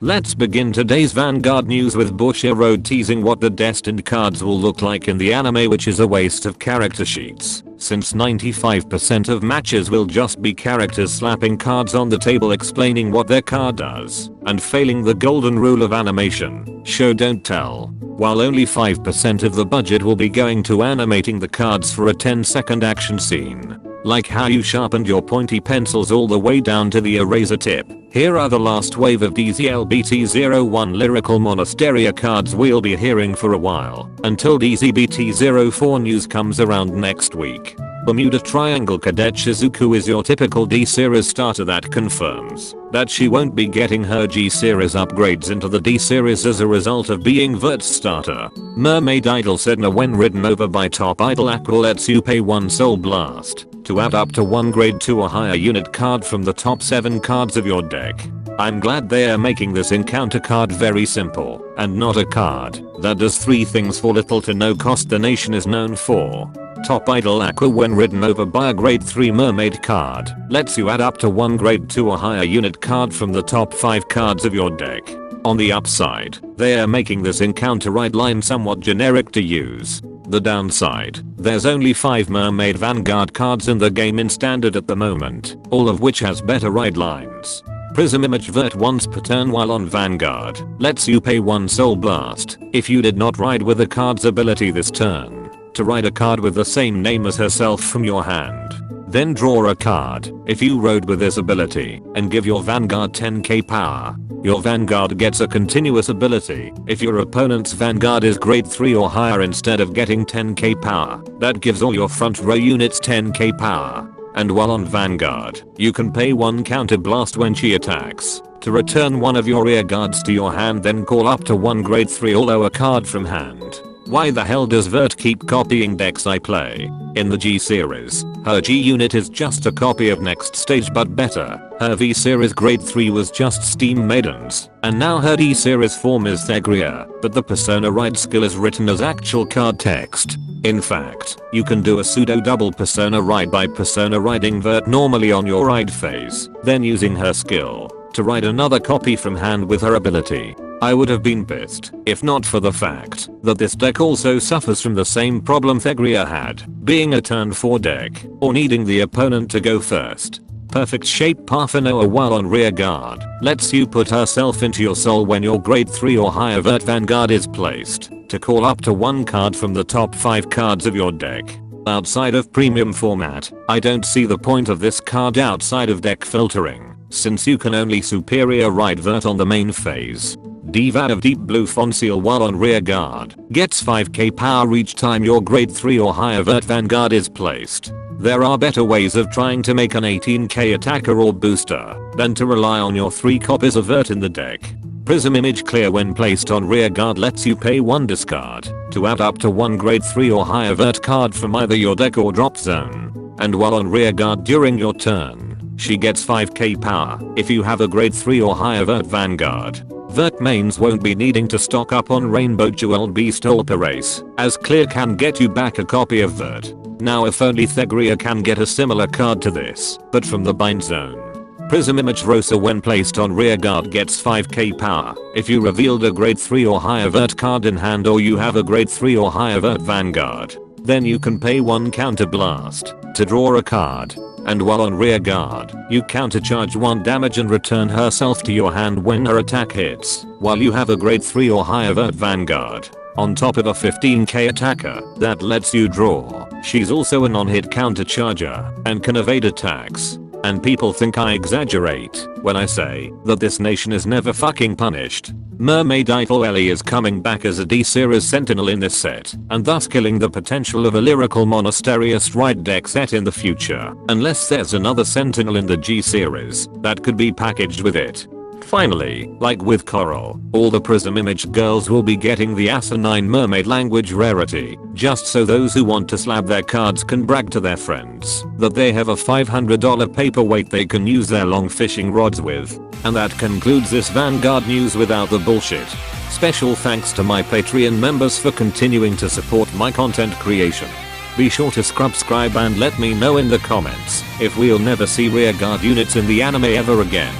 Let's begin today's Vanguard news with Bushiroad teasing what the destined cards will look like in the anime, which is a waste of character sheets, since 95% of matches will just be characters slapping cards on the table explaining what their card does, and failing the golden rule of animation, show don't tell, while only 5% of the budget will be going to animating the cards for a 10-second action scene. Like how you sharpened your pointy pencils all the way down to the eraser tip. Here are the last wave of DZLBT01 lyrical Monasteria cards we'll be hearing for a while, until DZBT04 news comes around next week. Bermuda Triangle Cadet Shizuku is your typical D-Series starter that confirms that she won't be getting her G-Series upgrades into the D-Series as a result of being Vert's starter. Mermaid Idol Sedna, when ridden over by top idol Aqua, lets you pay 1 Soul Blast to add up to 1 grade 2 or higher unit card from the top 7 cards of your deck. I'm glad they are making this encounter card very simple, and not a card that does 3 things for little to no cost the nation is known for. Top idol Aqua, when ridden over by a grade 3 mermaid card, lets you add up to 1 grade 2 or higher unit card from the top 5 cards of your deck. On the upside, they are making this encounter ride line somewhat generic to use. The downside, there's only 5 mermaid Vanguard cards in the game in standard at the moment, all of which has better ride lines. Prism image Vert once per turn while on Vanguard, lets you pay 1 Soul Blast if you did not ride with the card's ability this turn, to ride a card with the same name as herself from your hand. Then draw a card if you rode with this ability and give your Vanguard 10k power. Your Vanguard gets a continuous ability if your opponent's Vanguard is grade 3 or higher instead of getting 10k power. That gives all your front row units 10k power. And while on Vanguard, you can pay 1 counter blast when she attacks to return one of your rear guards to your hand, then call up to 1 grade 3 or lower card from hand. Why the hell does Vert keep copying decks I play? In the G series, her G unit is just a copy of Next Stage but better. Her V series grade 3 was just Steam Maidens, and now her D series form is Thegria, but the Persona Ride skill is written as actual card text. In fact, you can do a pseudo double Persona Ride by Persona Riding Vert normally on your ride phase, then using her skill to ride another copy from hand with her ability. I would have been pissed if not for the fact that this deck also suffers from the same problem Thegria had, being a turn 4 deck or needing the opponent to go first. Perfect shape Parthenoa while on rear guard lets you put herself into your soul when your grade 3 or higher Vert Vanguard is placed to call up to 1 card from the top 5 cards of your deck. Outside of premium format, I don't see the point of this card outside of deck filtering, since you can only superior ride Vert on the main phase. Divad of Deep Blue Fonseal while on rear guard gets 5k power each time your grade 3 or higher Vert Vanguard is placed. There are better ways of trying to make an 18k attacker or booster than to rely on your 3 copies of Vert in the deck. Prism image Clear, when placed on rear guard, lets you pay 1 discard to add up to 1 grade 3 or higher Vert card from either your deck or drop zone. And while on rear guard during your turn, she gets 5k power if you have a grade 3 or higher Vert Vanguard. Vert mains won't be needing to stock up on Rainbow Jewel Beast Race, as Clear can get you back a copy of Vert. Now if only Thegria can get a similar card to this, but from the bind zone. Prism image Rosa, when placed on rear guard, gets 5k power if you revealed a grade 3 or higher Vert card in hand or you have a grade 3 or higher Vert Vanguard. Then you can pay 1 counter blast to draw a card. And while on rear guard, you countercharge 1 damage and return herself to your hand when her attack hits, while you have a grade 3 or higher Vert Vanguard. On top of a 15k attacker that lets you draw, she's also a non-hit countercharger and can evade attacks. And people think I exaggerate when I say that this nation is never fucking punished. Mermaid Idol Ellie is coming back as a D-Series Sentinel in this set, and thus killing the potential of a lyrical Monasteria Stride deck set in the future, unless there's another Sentinel in the G-Series that could be packaged with it. Finally, like with Coral, all the Prism image girls will be getting the asinine mermaid language rarity, just so those who want to slab their cards can brag to their friends that they have a $500 paperweight they can use their long fishing rods with. And that concludes this Vanguard news without the bullshit. Special thanks to my Patreon members for continuing to support my content creation. Be sure to subscribe and let me know in the comments if we'll never see rearguard units in the anime ever again.